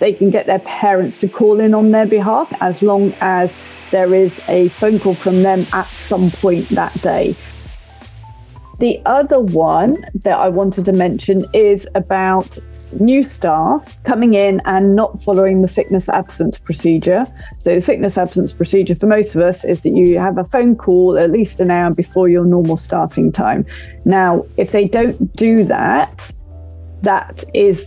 They can get their parents to call in on their behalf as long as there is a phone call from them at some point that day. The other one that I wanted to mention is about new staff coming in and not following the sickness absence procedure. So the sickness absence procedure for most of us is that you have a phone call at least an hour before your normal starting time. Now, if they don't do that, that is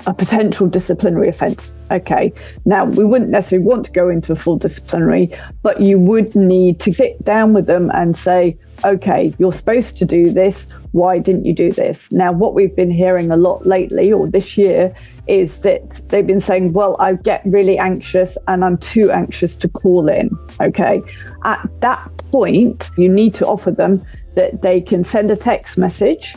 a potential disciplinary offence. Okay. Now, we wouldn't necessarily want to go into a full disciplinary, but you would need to sit down with them and say, okay, you're supposed to do this. Why didn't you do this? Now, what we've been hearing a lot lately or this year is that they've been saying, well, I get really anxious and I'm too anxious to call in. Okay. At that point, you need to offer them that they can send a text message,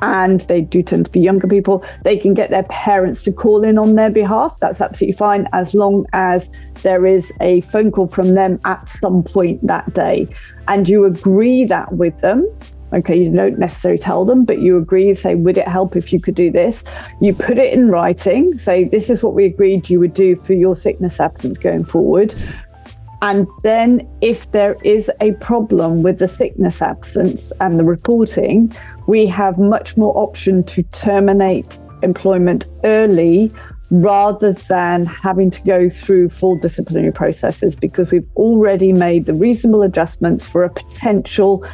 and they do tend to be younger people. They can get their parents to call in on their behalf. That's absolutely fine, as long as there is a phone call from them at some point that day. And you agree that with them. Okay, you don't necessarily tell them, but you agree, say, would it help if you could do this? You put it in writing, say, this is what we agreed you would do for your sickness absence going forward. And then if there is a problem with the sickness absence and the reporting, we have much more option to terminate employment early rather than having to go through full disciplinary processes, because we've already made the reasonable adjustments for a potential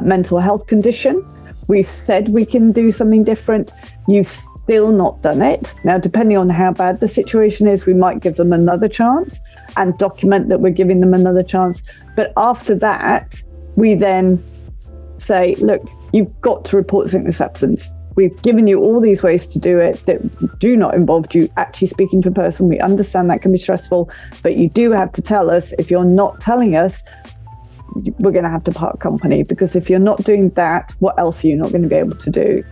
mental health condition. We've said we can do something different. You've still not done it. Now, depending on how bad the situation is, we might give them another chance and document that we're giving them another chance. But after that, we then say, look, you've got to report sickness absence. We've given you all these ways to do it that do not involve you actually speaking to a person. We understand that can be stressful, but you do have to tell us. If you're not telling us, we're going to have to part company, because if you're not doing that, what else are you not going to be able to do?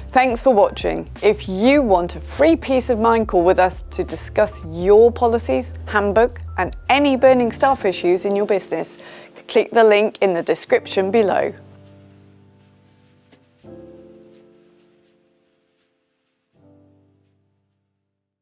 Thanks for watching. If you want a free peace of mind call with us to discuss your policies, handbook, and any burning staff issues in your business, click the link in the description below.